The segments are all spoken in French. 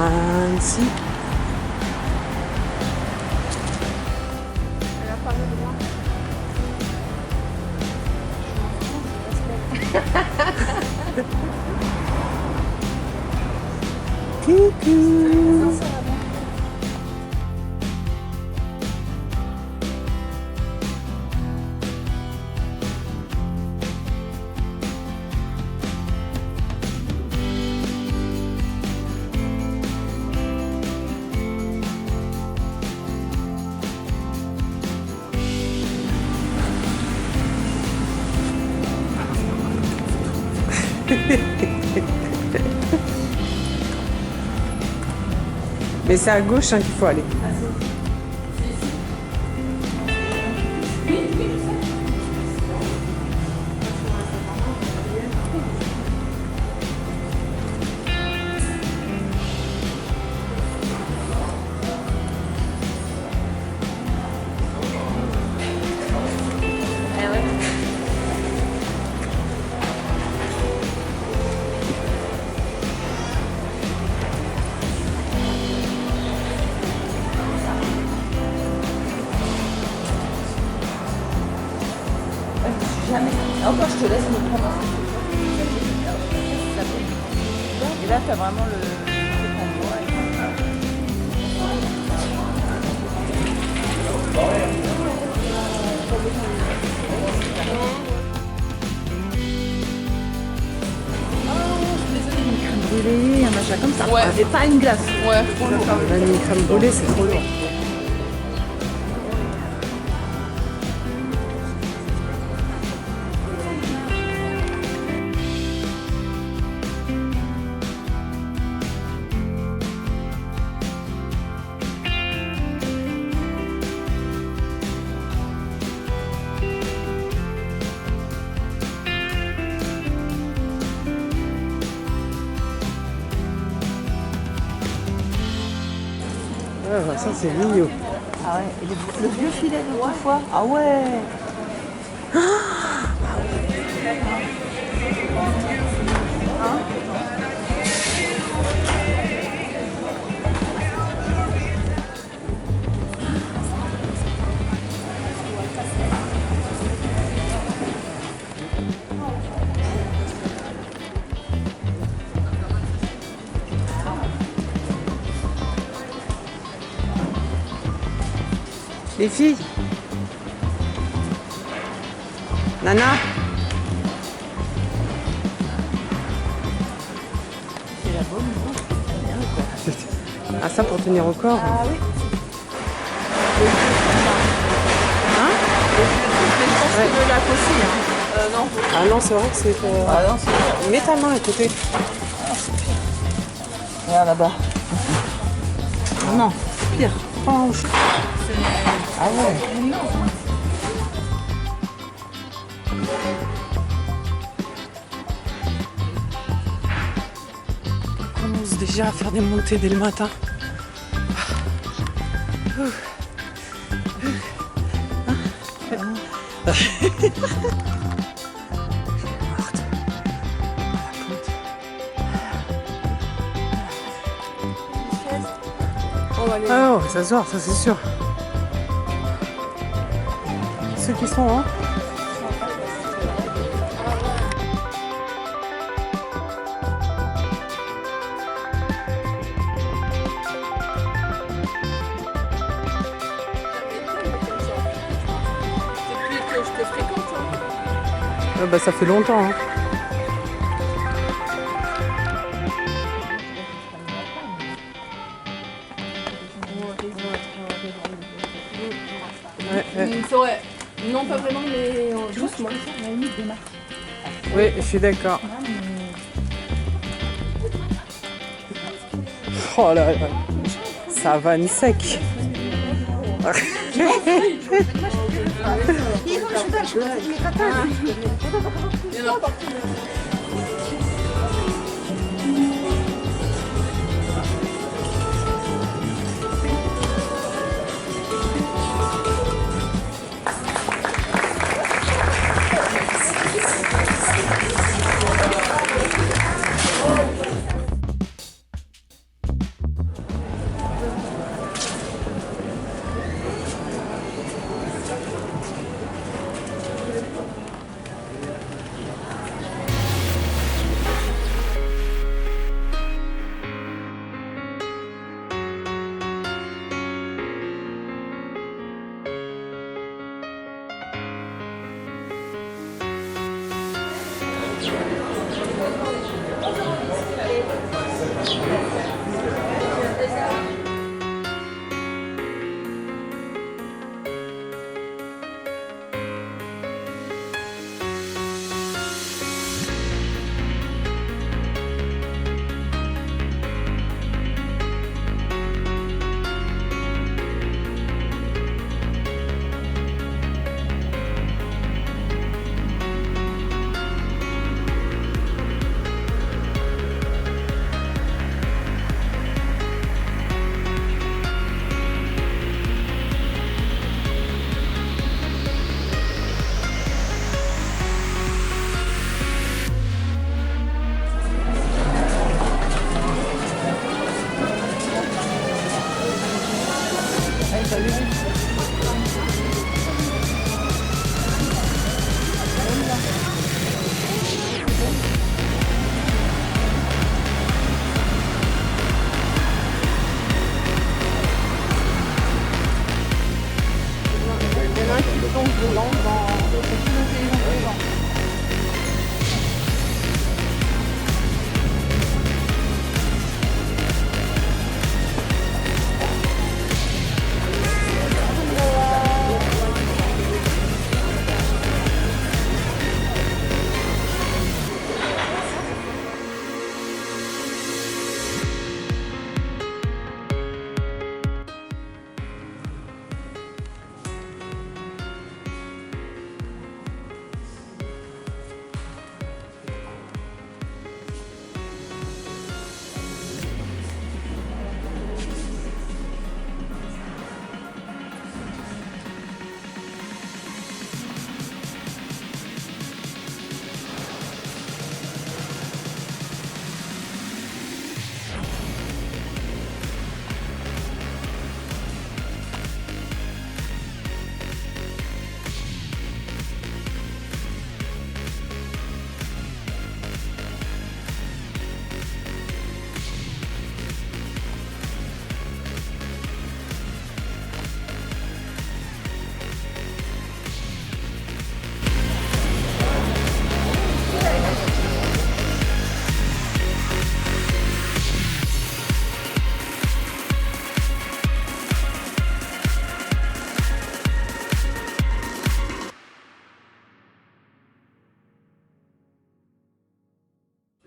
Annecy. Coucou. Mais c'est à gauche qu'il faut aller. Encore, je te laisse me prendre. Et là, tu as vraiment le truc en bois. Une crème brûlée, un machin comme ça. Ouais. Et pas une glace. Ouais. La mini crème brûlée, c'est trop lourd. Ah, ça c'est mignon. Ah ouais. Et le vieux filet d'autrefois. Ah ouais. Les filles. Nana. C'est la bonne. Ah, ça pour tenir au corps. Ah oui. Hein? Ouais. De la aussi, hein. Non. Ah non, c'est vrai que c'est... Ah non, c'est... Mets ta main à côté. Regarde là-bas. Non, pire. Prends en chute. Ah ouais. On commence déjà à faire des montées dès le matin. Ah oh, ça sort, ça c'est sûr. Ceux qui sont hein. Depuis que je te fréquente, hein. Ah bah ça fait longtemps. Hein. C'est vrai. Non, pas vraiment, mais doucement. Oui, je suis d'accord. Oh là là, ça vanne sec.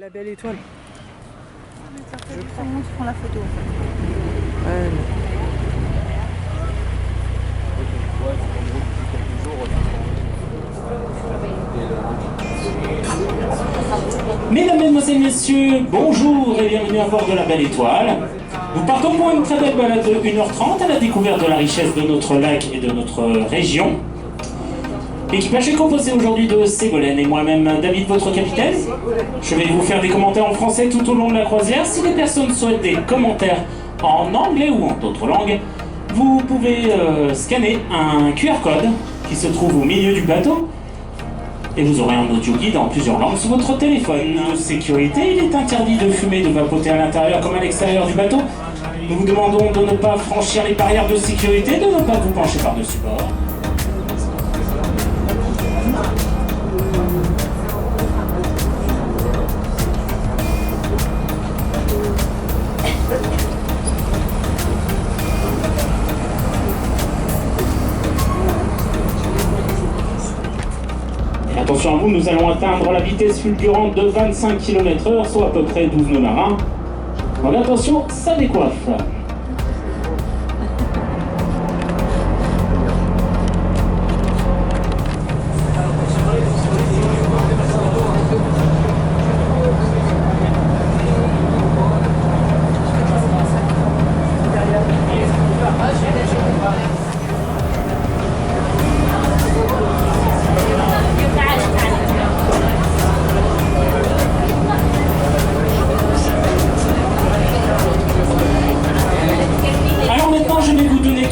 la belle étoile. Je prends qui font la photo. Ouais, Mesdames, Mesdemoiselles, Messieurs, bonjour et bienvenue à bord de la Belle Étoile. Nous partons pour une très belle balade de 1h30 à la découverte de la richesse de notre lac et de notre région. L'équipage est composé aujourd'hui de Ségolène et moi-même, David, votre capitaine. Je vais vous faire des commentaires en français tout au long de la croisière. Si les personnes souhaitent des commentaires en anglais ou en d'autres langues, vous pouvez scanner un QR code qui se trouve au milieu du bateau. Et vous aurez un audio guide en plusieurs langues sur votre téléphone. De sécurité, il est interdit de fumer, de vapoter à l'intérieur comme à l'extérieur du bateau. Nous vous demandons de ne pas franchir les barrières de sécurité, de ne pas vous pencher par-dessus bord. Attention à vous, nous allons atteindre la vitesse fulgurante de 25 km/h, soit à peu près 12 nœuds marins. Donc attention, ça décoiffe.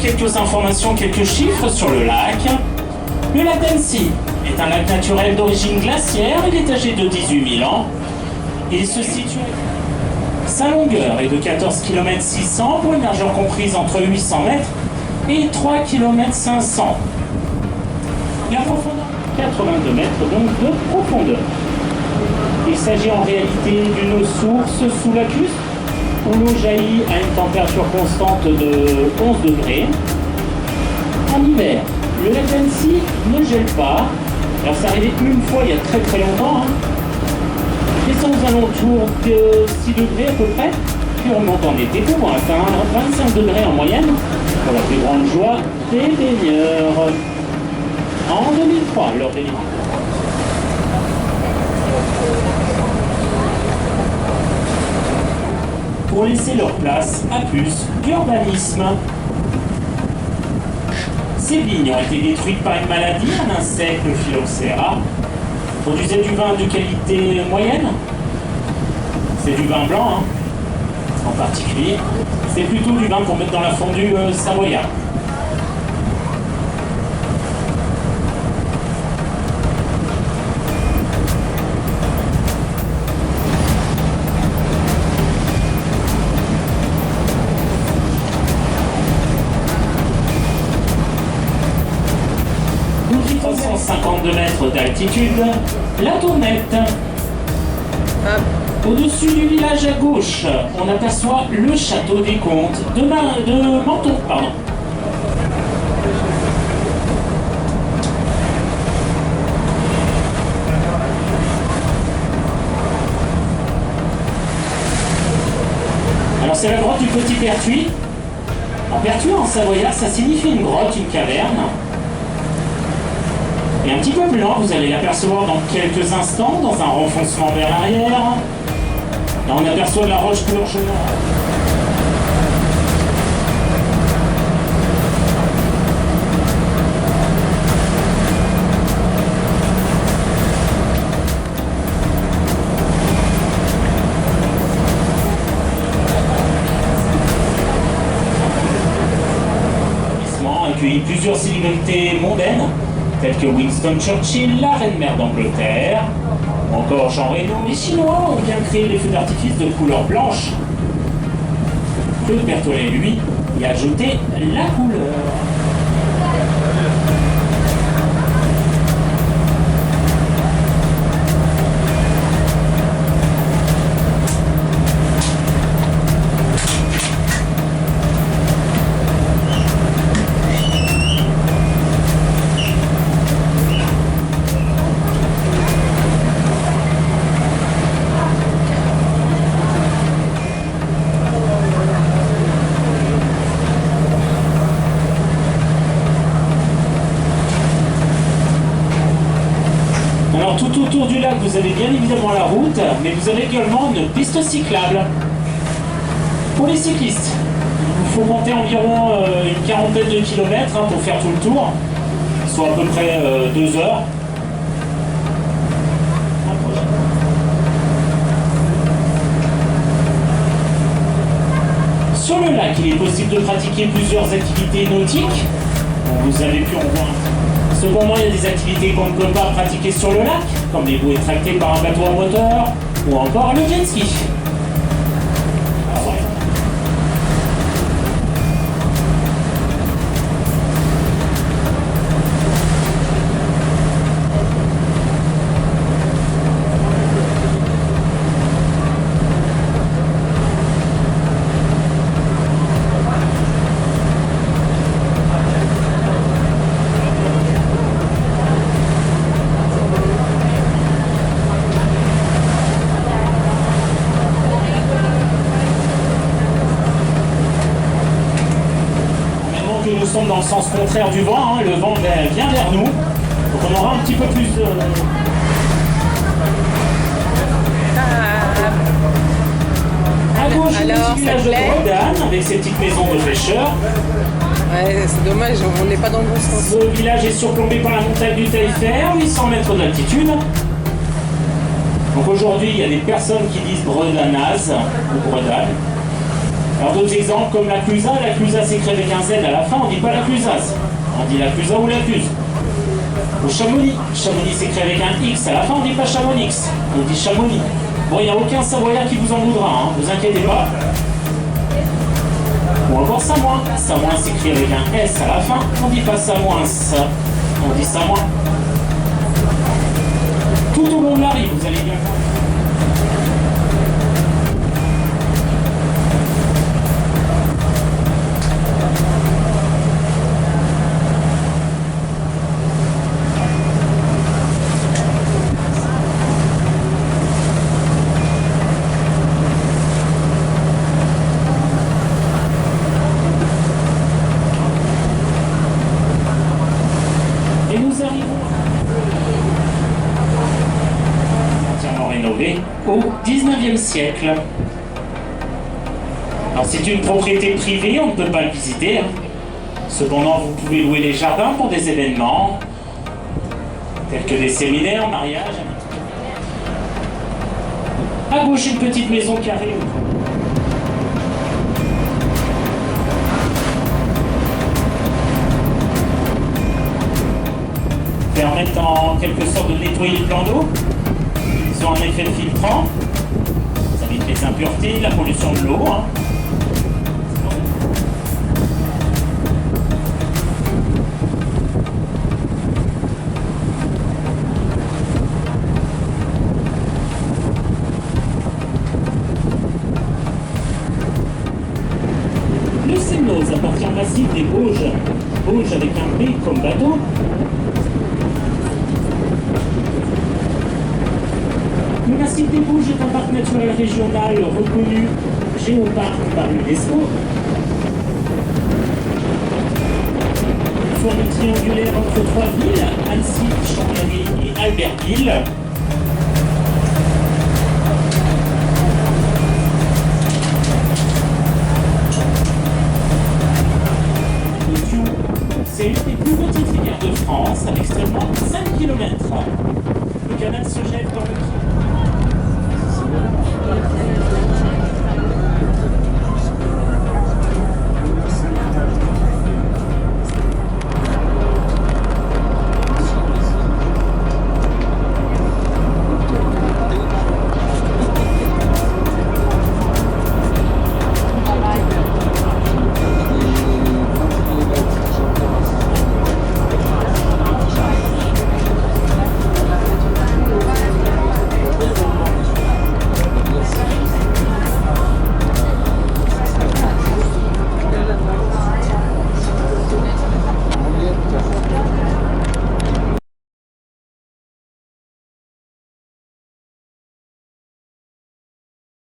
Quelques informations, quelques chiffres sur le lac. Le lac d'Annecy est un lac naturel d'origine glaciaire. Il est âgé de 18 000 ans. Il se situe... Sa longueur est de 14 km 600 pour une largeur comprise entre 800 mètres et 3 km 500. La profondeur, 82 mètres donc de profondeur. Il s'agit en réalité d'une source sous lacustre où l'eau jaillit à une température constante de 11 degrés. En hiver, le lac d'Annecy ne gèle pas. Alors c'est arrivé une fois il y a très très longtemps. Ils sont aux alentours de 6 degrés à peu près. Puis on monte en été pour atteindre 25 degrés en moyenne. Pour la plus grande joie des baigneurs. En 2003, lors des pour laisser leur place à plus d'urbanisme. Ces vignes ont été détruites par une maladie, un insecte, le phylloxéra. Produisait du vin de qualité moyenne. C'est du vin blanc, en particulier. C'est plutôt du vin pour mettre dans la fondue savoyarde. Nous vivons 152 mètres d'altitude, la Tournette. Au-dessus du village à gauche, on aperçoit le château des comtes de Menton. Pardon. Alors c'est la grotte du Petit Pertuis. En Pertuis, en savoyard, ça signifie une grotte, une caverne. Et un petit peu plus loin, vous allez l'apercevoir dans quelques instants, dans un renfoncement vers l'arrière. Là, on aperçoit la roche couleur chemin. Accueilli plusieurs célébrités mondaines, telles que Winston Churchill, la reine-mère d'Angleterre, ou encore Jean Reno. Les Chinois ont bien créé les feux d'artifice de couleur blanche. Claude Berthollet, lui, y a ajouté la couleur. Autour du lac, vous avez bien évidemment la route, mais vous avez également une piste cyclable. Pour les cyclistes, il faut monter environ une quarantaine de kilomètres pour faire tout le tour, soit à peu près 2 heures. Sur le lac, il est possible de pratiquer plusieurs activités nautiques. Bon, vous avez pu en voir. Cependant, il y a des activités qu'on ne peut pas pratiquer sur le lac, comme les bouées tractées par un bateau à moteur, ou encore le jet ski. Nous sommes dans le sens contraire du vent, le vent vient vers nous, donc on aura un petit peu plus de... À gauche, le petit village de Bredane, avec ses petites maisons de pêcheurs. Ouais, c'est dommage, on n'est pas dans le bon sens. Ce village est surplombé par la montagne du Taillefer, 800 mètres d'altitude. Donc aujourd'hui, il y a des personnes qui disent Bredanaz ou Bredane. Alors d'autres exemples comme la Clusa s'écrit avec un Z à la fin, on ne dit pas la Clusaz, on dit la Clusa ou la Cluse. Au Chamonix s'écrit avec un X à la fin, on ne dit pas Chamonix, on dit Chamonix. Bon, il n'y a aucun Savoyard qui vous en voudra, vous inquiétez pas. Ou encore Samoin s'écrit avec un S à la fin, on ne dit pas Samoins, on dit Samoin. Tout au long de la rive, vous allez bien voir. Et nous arrivons entièrement rénové au 19e siècle. Alors c'est une propriété privée, on ne peut pas le visiter. Cependant, vous pouvez louer les jardins pour des événements, tels que des séminaires, mariages. À gauche, une petite maison carrée. Permettent en quelque sorte de nettoyer le plan d'eau. Ils ont un effet filtrant. Ça évite les impuretés, la pollution de l'eau. Le Sénoz appartient au massif des Bauges. Bauges avec un B comme bateau. Le massif des Bauges est un parc naturel régional reconnu géoparc par l'UNESCO. Forme triangulaire entre 3 villes, Annecy, Champagny et Albertville. C'est une des plus petites rivières de France avec seulement 5 km. Le canal se jette dans le